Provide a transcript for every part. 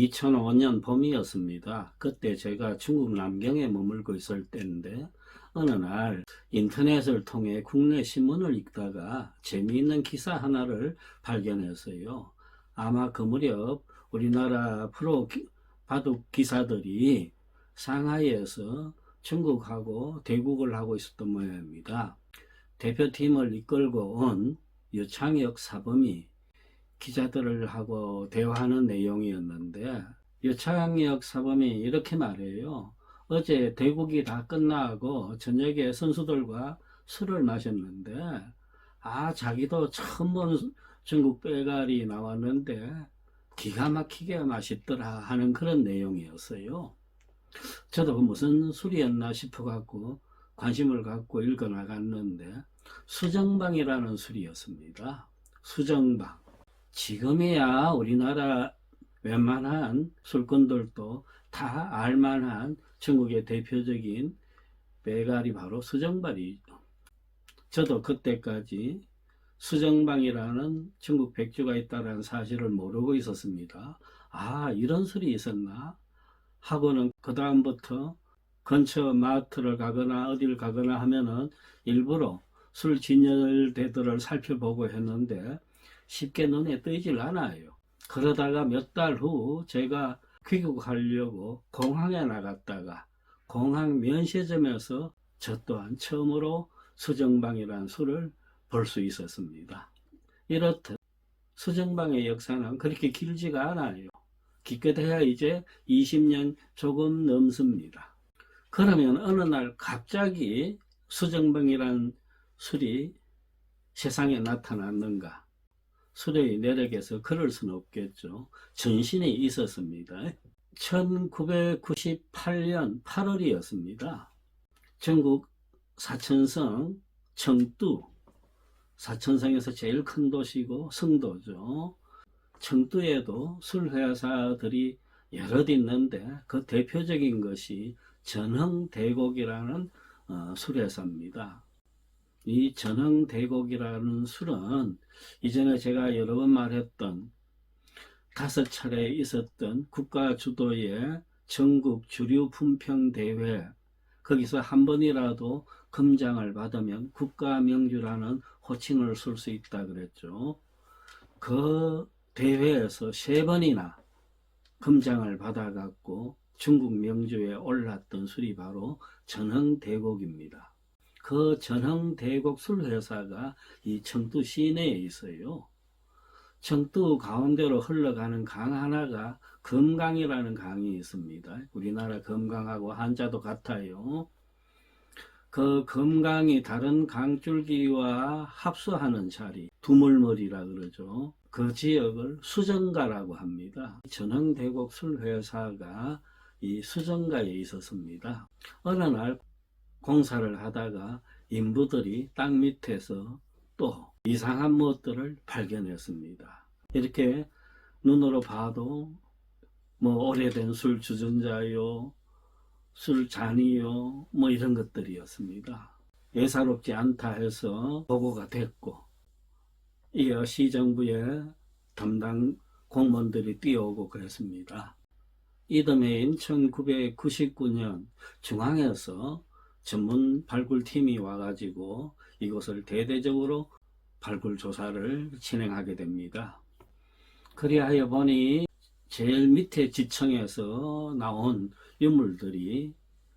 2005년 봄이었습니다. 그때 제가 중국 남경에 머물고 있을 때인데 어느 날 인터넷을 통해 국내 신문을 읽다가 재미있는 기사 하나를 발견했어요. 아마 그 무렵 우리나라 프로 바둑 기사들이 상하이에서 중국하고 대국을 하고 있었던 모양입니다. 대표팀을 이끌고 온 유창혁 사범이 기자들을 하고 대화하는 내용이었는데, 유창혁 사범이 이렇게 말해요. 어제 대국이 다 끝나고 저녁에 선수들과 술을 마셨는데, 자기도 처음 본 중국 빼갈이 나왔는데 기가 막히게 맛있더라 하는 그런 내용이었어요. 저도 무슨 술이었나 싶어 갖고 관심을 갖고 읽어 나갔는데 수정방이라는 술이었습니다. 수정방. 지금이야 우리나라 웬만한 술꾼들도 다 알만한 중국의 대표적인 빼갈이 바로 수정발이죠. 저도 그때까지 수정방이라는 중국 백주가 있다는 사실을 모르고 있었습니다. 이런 술이 있었나 하고는 그 다음부터 근처 마트를 가거나 어딜 가거나 하면은 일부러 술 진열대들을 살펴보고 했는데 쉽게 눈에 띄질 않아요. 그러다가 몇 달 후 제가 귀국하려고 공항에 나갔다가 공항 면세점에서 저 또한 처음으로 수정방이라는 술을 볼 수 있었습니다. 이렇듯 수정방의 역사는 그렇게 길지가 않아요. 기껏해야 이제 20년 조금 넘습니다. 그러면 어느 날 갑자기 수정방이라는 술이 세상에 나타났는가? 술의 내력에서 그럴 수는 없겠죠. 전신이 있었습니다. 1998년 8월이었습니다. 전국 사천성 청두, 사천성에서 제일 큰 도시고 성도죠. 청두에도 술회사들이 여럿 있는데 그 대표적인 것이 전흥대곡이라는 술회사입니다. 이 전흥대곡이라는 술은 이전에 제가 여러 번 말했던 5차례 있었던 국가 주도의 전국 주류 품평 대회, 거기서 한 번이라도 금장을 받으면 국가명주라는 호칭을 쓸 수 있다 그랬죠. 그 대회에서 3번이나 금장을 받아갖고 중국 명주에 올랐던 술이 바로 전흥대곡입니다. 그 전흥대곡 술회사가 이 청두 시내에 있어요. 청두 가운데로 흘러가는 강 하나가 금강이라는 강이 있습니다. 우리나라 금강하고 한자도 같아요. 그 금강이 다른 강줄기와 합수하는 자리, 두물머리라 그러죠. 그 지역을 수정가라고 합니다. 전흥대곡 술회사가 이 수정가에 있었습니다. 어느 날 공사를 하다가 인부들이 땅 밑에서 또 이상한 것들을 발견했습니다. 이렇게 눈으로 봐도 오래된 술 주전자요, 술 잔이요, 이런 것들이었습니다. 예사롭지 않다 해서 보고가 됐고, 이어 시정부의 담당 공무원들이 뛰어오고 그랬습니다. 이듬해인 1999년 중앙에서 전문 발굴팀이 와가지고 이곳을 대대적으로 발굴 조사를 진행하게 됩니다. 그리하여 보니 제일 밑에 지층에서 나온 유물들이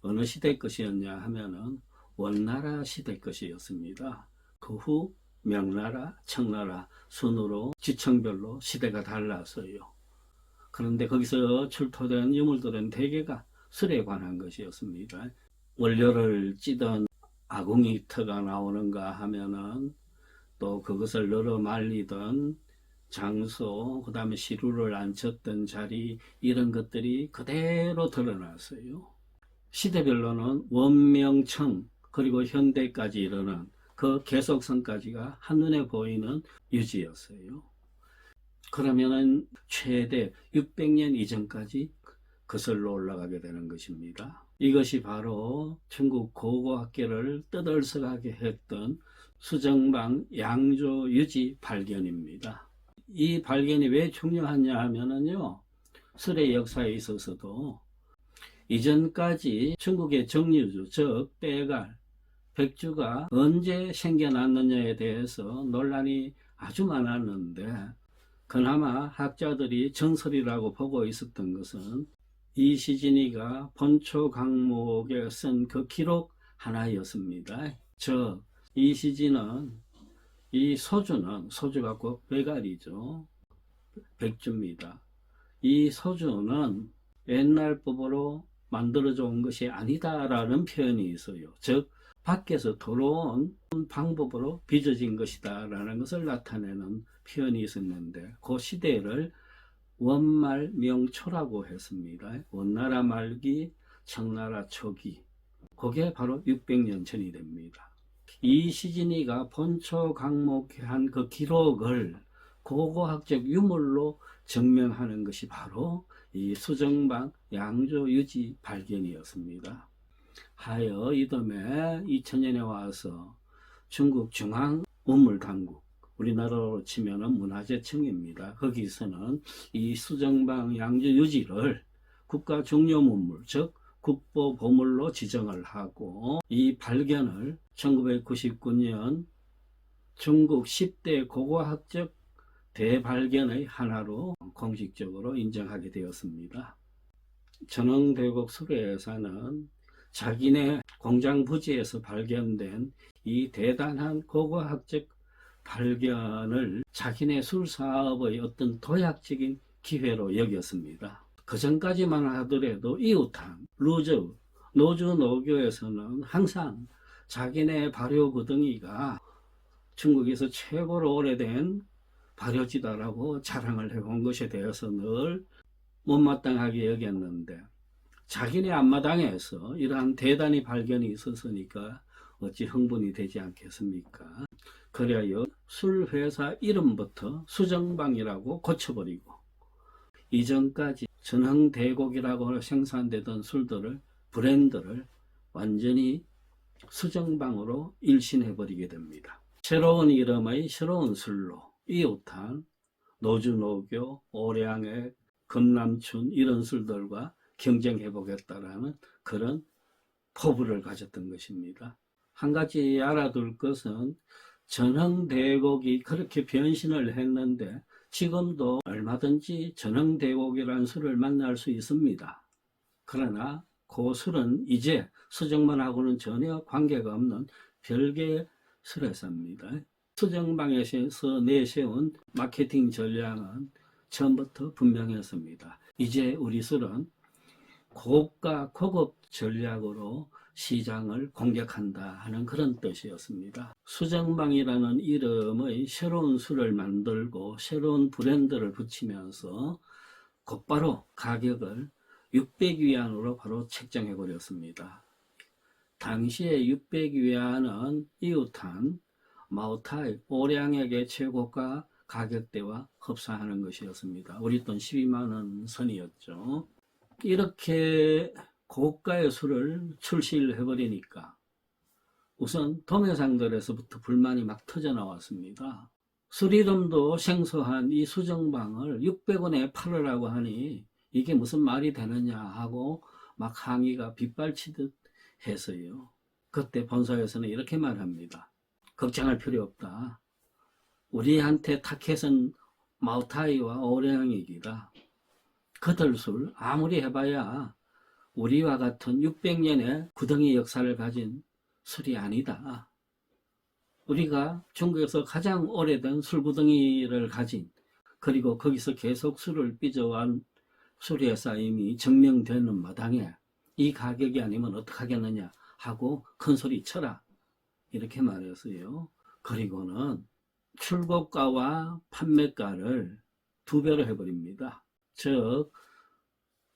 어느 시대 것이었냐 하면은 원나라 시대 것이었습니다. 그 후 명나라, 청나라 순으로 지층별로 시대가 달랐어요. 그런데 거기서 출토된 유물들은 대개가 술에 관한 것이었습니다. 원료를 찌던 아궁이터가 나오는가 하면은 또 그것을 널어 말리던 장소, 그 다음에 시루를 앉혔던 자리, 이런 것들이 그대로 드러났어요. 시대별로는 원명청 그리고 현대까지 이르는 그 계속성까지가 한눈에 보이는 유지였어요. 그러면은 최대 600년 이전까지 거슬러 올라가게 되는 것입니다. 이것이 바로 중국 고고학계를 떠들썩하게 했던 수정방 양조 유지 발견입니다. 이 발견이 왜 중요하냐 하면은요, 술의 역사에 있어서도 이전까지 중국의 정유주, 즉 빼갈, 백주가 언제 생겨났느냐에 대해서 논란이 아주 많았는데, 그나마 학자들이 전설이라고 보고 있었던 것은 이시진이가 본초 강목에 쓴 그 기록 하나였습니다. 즉 이시진은, 이 소주가 곧 빼갈이죠. 백주입니다. 이 소주는 옛날 법으로 만들어져 온 것이 아니다라는 표현이 있어요. 즉 밖에서 들어온 방법으로 빚어진 것이다 라는 것을 나타내는 표현이 있었는데, 그 시대를 원말 명초라고 했습니다. 원나라 말기, 청나라 초기, 그게 바로 600년 전이 됩니다. 이시진이가 본초 강목한 그 기록을 고고학적 유물로 증명하는 것이 바로 이 수정방 양조유지 발견이었습니다. 하여 이듬해 2000년에 와서 중국 중앙문물당국, 우리나라로 치면 문화재청입니다. 거기서는 이 수정방 양조유지를 국가 중요문물, 즉 국보보물로 지정을 하고, 이 발견을 1999년 중국 10대 고고학적 대발견의 하나로 공식적으로 인정하게 되었습니다. 전흥대곡 수레사는 자기네 공장 부지에서 발견된 이 대단한 고고학적 발견을 자기네 술사업의 어떤 도약적인 기회로 여겼습니다. 그 전까지만 하더라도 이웃항, 루저, 노주 노교에서는 항상 자기네 발효 구덩이가 중국에서 최고로 오래된 발효지다라고 자랑을 해온 것에 대해서 늘 못마땅하게 여겼는데, 자기네 앞마당에서 이러한 대단히 발견이 있었으니까 어찌 흥분이 되지 않겠습니까? 그래야 술회사 이름부터 수정방이라고 고쳐버리고, 이전까지 전흥대곡이라고 생산되던 술들을, 브랜드를 완전히 수정방으로 일신해버리게 됩니다. 새로운 이름의 새로운 술로 이웃항, 노주노교, 오량액, 금남춘 이런 술들과 경쟁해보겠다라는 그런 포부를 가졌던 것입니다. 한 가지 알아둘 것은 전흥대곡이 그렇게 변신을 했는데 지금도 얼마든지 전흥대곡이라는 술을 만날 수 있습니다. 그러나 그 술은 이제 수정만하고는 전혀 관계가 없는 별개의 술회사입니다. 수정방에서 내세운 마케팅 전략은 처음부터 분명했습니다. 이제 우리 술은 고가 고급 전략으로 시장을 공격한다 하는 그런 뜻이었습니다. 수정방이라는 이름의 새로운 술을 만들고 새로운 브랜드를 붙이면서 곧바로 가격을 600위안으로 바로 책정해 버렸습니다. 당시에 600위안은 이웃한 마오타이, 오량액의 최고가 가격대와 흡사하는 것이었습니다. 우리 돈 12만원 선이었죠. 이렇게 고가의 술을 출시를 해버리니까 우선 도매상들에서부터 불만이 막 터져 나왔습니다. 술 이름도 생소한 이 수정방을 600원에 팔으라고 하니 이게 무슨 말이 되느냐 하고 막 항의가 빗발치듯 해서요. 그때 본사에서는 이렇게 말합니다. 걱정할 필요 없다. 우리한테 타켓은 마오타이와 오량액이다. 그들 술 아무리 해봐야 우리와 같은 600년의 구덩이 역사를 가진 술이 아니다. 우리가 중국에서 가장 오래된 술구덩이를 가진, 그리고 거기서 계속 술을 빚어간 술회사임이 증명되는 마당에 이 가격이 아니면 어떡하겠느냐 하고 큰 소리 쳐라 이렇게 말했어요. 그리고는 출고가와 판매가를 2배로 해버립니다. 즉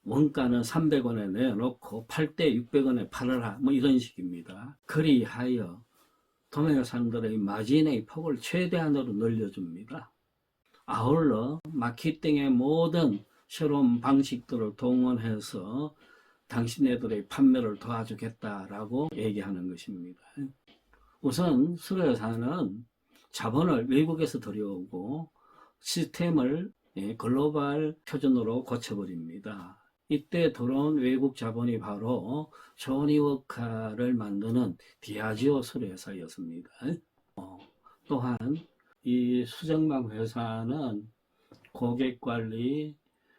원가는 300원에 내놓고 팔 때 600원에 팔아라 뭐 이런 식입니다. 그리하여 도매상들의 마진의 폭을 최대한으로 늘려줍니다. 아울러 마케팅의 모든 새로운 방식들을 동원해서 당신네들의 판매를 도와주겠다라고 얘기하는 것입니다. 우선 술회사는 자본을 외국에서 들여오고 시스템을 글로벌 표준으로 고쳐버립니다. 이때 들어온 외국 자본이 바로 조니 워커를 만드는 디아지오 수레회사였습니다. 또한 이 수정방 회사는 고객관리,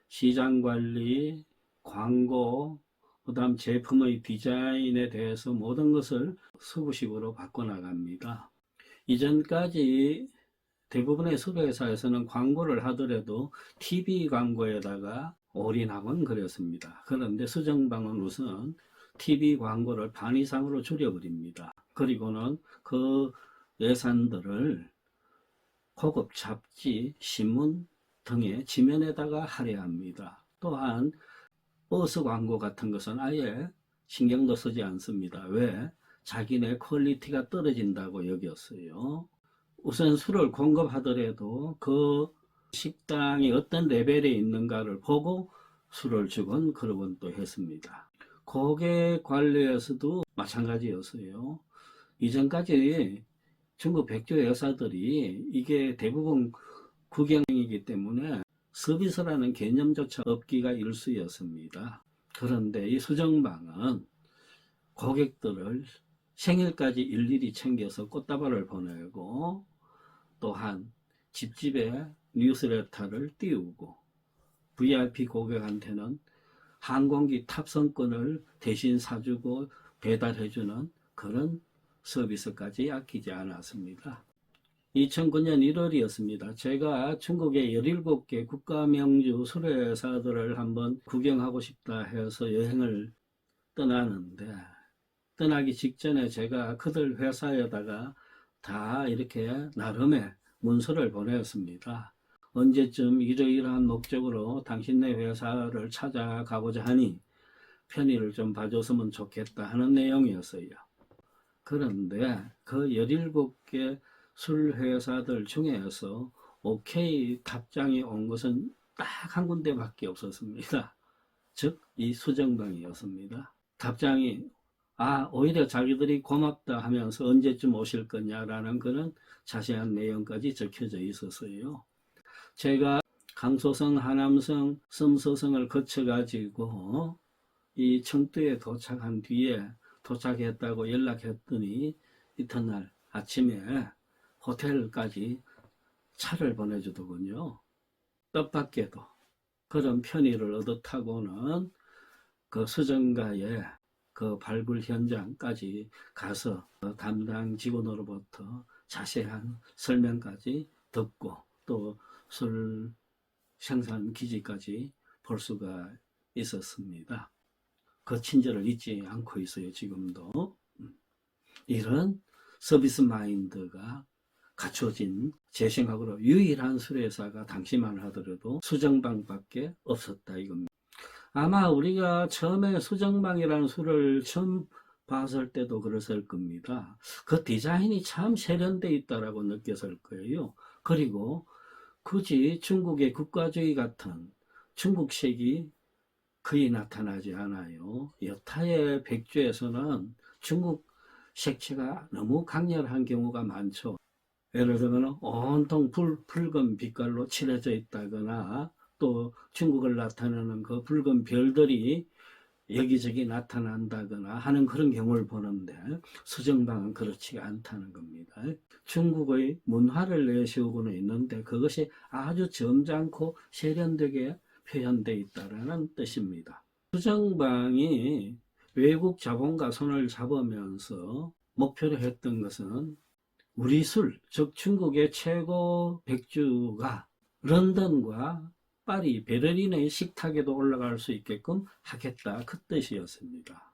시장관리, 광고, 그 다음 제품의 디자인에 대해서 모든 것을 서구식으로 바꿔나갑니다. 이전까지 대부분의 수레회사에서는 광고를 하더라도 TV 광고에다가 올인하곤 그랬습니다. 그런데 수정방은 우선 TV 광고를 반 이상으로 줄여버립니다. 그리고는 그 예산들을 고급 잡지, 신문 등의 지면에다가 할애합니다. 또한 버스 광고 같은 것은 아예 신경도 쓰지 않습니다. 왜? 자기네 퀄리티가 떨어진다고 여겼어요. 우선 술을 공급하더라도 그 식당이 어떤 레벨에 있는가를 보고 술을 주곤 그러곤 또 했습니다. 고객 관리에서도 마찬가지였어요. 이전까지 중국 백주 회사들이 이게 대부분 국영이기 때문에 서비스라는 개념조차 없기가 일쑤였습니다. 그런데 이 수정방은 고객들을 생일까지 일일이 챙겨서 꽃다발을 보내고 또한 집집에 뉴스레터를 띄우고 VIP 고객한테는 항공기 탑승권을 대신 사주고 배달해주는 그런 서비스까지 아끼지 않았습니다. 2009년 1월이었습니다. 제가 중국의 17개 국가명주 수레회사들을 한번 구경하고 싶다 해서 여행을 떠나는데 떠나기 직전에 제가 그들 회사에다가 다 이렇게 나름의 문서를 보냈습니다. 언제쯤 이러이러한 목적으로 당신네 회사를 찾아가고자 하니 편의를 좀 봐줬으면 좋겠다 하는 내용이었어요. 그런데 그 17개 술 회사들 중에서 OK 답장이 온 것은 딱 한 군데밖에 없었습니다. 즉, 이 수정방이었습니다. 답장이 오히려 자기들이 고맙다 하면서 언제쯤 오실 거냐라는 그런 자세한 내용까지 적혀져 있었어요. 제가 강소성, 하남성, 섬서성을 거쳐가지고 이 청두에 도착한 뒤에 도착했다고 연락했더니 이튿날 아침에 호텔까지 차를 보내주더군요. 뜻밖에도 그런 편의를 얻어타고는 그 수정가의 그 발굴 현장까지 가서 담당 직원으로부터 자세한 설명까지 듣고 또 술 생산 기지까지 볼 수가 있었습니다. 그 친절을 잊지 않고 있어요, 지금도. 이런 서비스 마인드가 갖춰진 제 생각으로 유일한 수레회사가 당시만 하더라도 수정방밖에 없었다 이겁니다. 아마 우리가 처음에 수정방이라는 술을 처음 봤을 때도 그랬을 겁니다. 그 디자인이 참 세련되어 있다라고 느꼈을 거예요. 그리고 굳이 중국의 국가주의 같은 중국식이 거의 나타나지 않아요. 여타의 백주에서는 중국 색채가 너무 강렬한 경우가 많죠. 예를 들면 온통 붉은 빛깔로 칠해져 있다거나 또 중국을 나타내는 그 붉은 별들이 여기저기 나타난다거나 하는 그런 경우를 보는데 수정방은 그렇지 않다는 겁니다. 중국의 문화를 내세우고는 있는데 그것이 아주 점잖고 세련되게 표현되어 있다는 뜻입니다. 수정방이 외국 자본과 손을 잡으면서 목표로 했던 것은 우리 술, 즉 중국의 최고 백주가 런던과 파리, 베를린의 식탁에도 올라갈 수 있게끔 하겠다 그 뜻이었습니다.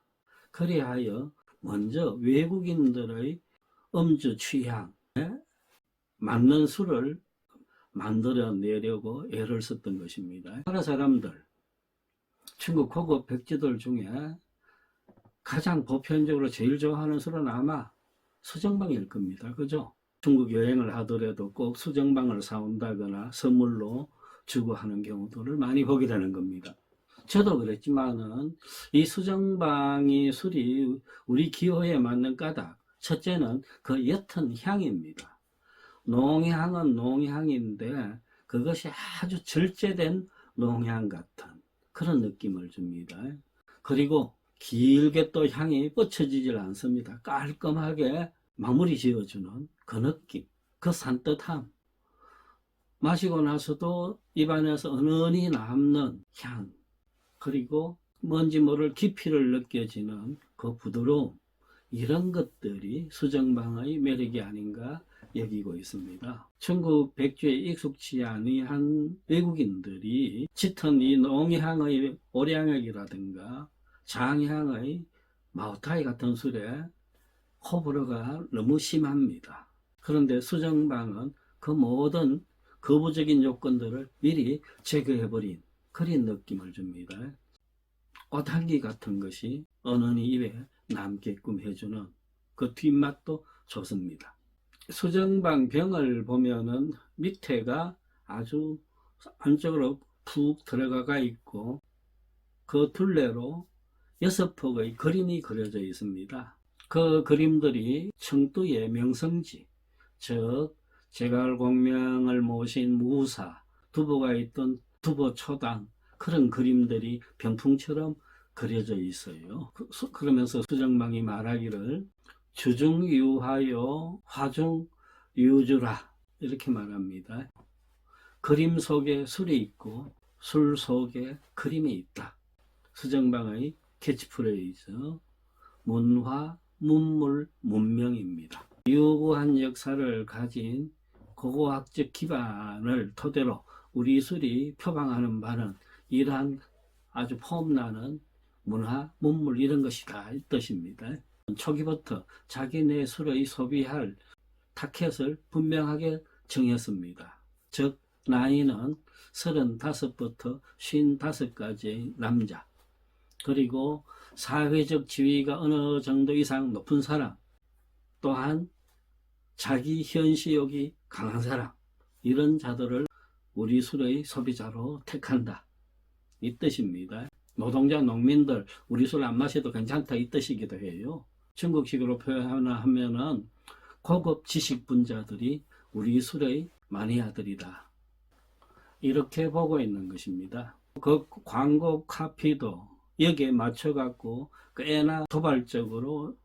그리하여 먼저 외국인들의 음주 취향에 맞는 술을 만들어내려고 애를 썼던 것입니다. 나라 사람들, 중국 고급 백주들 중에 가장 보편적으로 제일 좋아하는 술은 아마 수정방일 겁니다. 그죠? 중국 여행을 하더라도 꼭 수정방을 사온다거나 선물로 주고 하는 경우들을 많이 보게 되는 겁니다. 저도 그랬지만은 이 수정방이 술이 우리 기호에 맞는 까닭, 첫째는 그 옅은 향입니다. 농향은 농향인데 그것이 아주 절제된 농향 같은 그런 느낌을 줍니다. 그리고 길게 또 향이 뻗쳐지질 않습니다. 깔끔하게 마무리 지어주는 그 느낌, 그 산뜻함. 마시고 나서도 입안에서 은은히 남는 향, 그리고 뭔지 모를 깊이를 느껴지는 그 부드러움, 이런 것들이 수정방의 매력이 아닌가 여기고 있습니다. 중국 백주에 익숙치 아니한 외국인들이 짙은 이 농향의 오량액이라든가 장향의 마오타이 같은 술에 호불호가 너무 심합니다. 그런데 수정방은 그 모든 거부적인 요건들을 미리 제거해버린 그런 느낌을 줍니다. 꽃향기 같은 것이 은은히 입에 남게끔 해주는 그 뒷맛도 좋습니다. 수정방 병을 보면은 밑에가 아주 안쪽으로 푹 들어가 있고 그 둘레로 6폭의 그림이 그려져 있습니다. 그 그림들이 청두의 명성지, 즉 제갈공명을 모신 무사, 두보가 있던 두보초당, 그런 그림들이 병풍처럼 그려져 있어요. 그러면서 수정방이 말하기를 주중유하여 화중유주라 이렇게 말합니다. 그림 속에 술이 있고 술 속에 그림이 있다. 수정방의 캐치프레이즈 문화, 문물, 문명입니다. 유구한 역사를 가진 고고학적 기반을 토대로 우리 술이 표방하는 바는 이러한 아주 폼나는 문화, 문물 이런 것이다 이 뜻입니다. 초기부터 자기네 술의 소비할 타켓을 분명하게 정했습니다. 즉 나이는 35부터 55까지의 남자, 그리고 사회적 지위가 어느 정도 이상 높은 사람, 또한 자기 현시욕이 강한 사람, 이런 자들을 우리 술의 소비자로 택한다 이 뜻입니다. 노동자, 농민들 우리 술 안 마셔도 괜찮다 이 뜻이기도 해요. 중국식으로 표현하면은 고급 지식분자들이 우리 술의 마니아들이다 이렇게 보고 있는 것입니다. 그 광고 카피도 여기에 맞춰 갖고 꽤나 도발적으로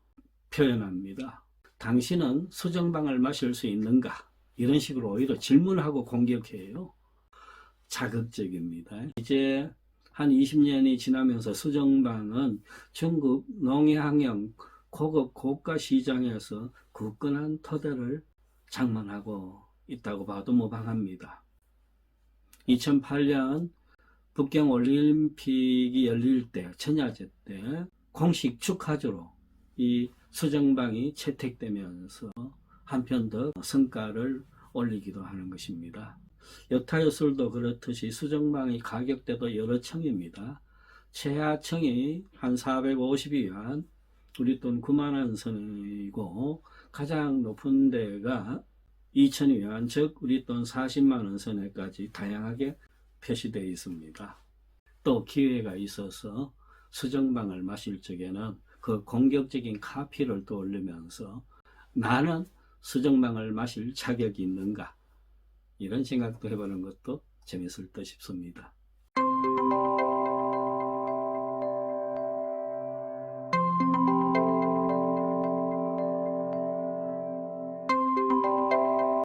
표현합니다. 당신은 수정방을 마실 수 있는가? 이런 식으로 오히려 질문하고 공격해요. 자극적입니다. 이제 한 20년이 지나면서 수정방은 중국 농향형 고급 고가 시장에서 굳건한 토대를 장만하고 있다고 봐도 무방합니다. 2008년 북경 올림픽이 열릴 때, 천야제 때 공식 축하주로 이 수정방이 채택되면서 한편 더 성과를 올리기도 하는 것입니다. 여타의 술도 그렇듯이 수정방의 가격대도 여러 층입니다. 최하층이 한 450위안, 우리 돈 9만원 선이고 가장 높은 데가 2,000위안, 즉 우리 돈 40만원 선에까지 다양하게 표시되어 있습니다. 또 기회가 있어서 수정방을 마실 적에는 그 공격적인 카피를 떠올리면서 나는 수정방을 마실 자격이 있는가, 이런 생각도 해보는 것도 재밌을 듯 싶습니다.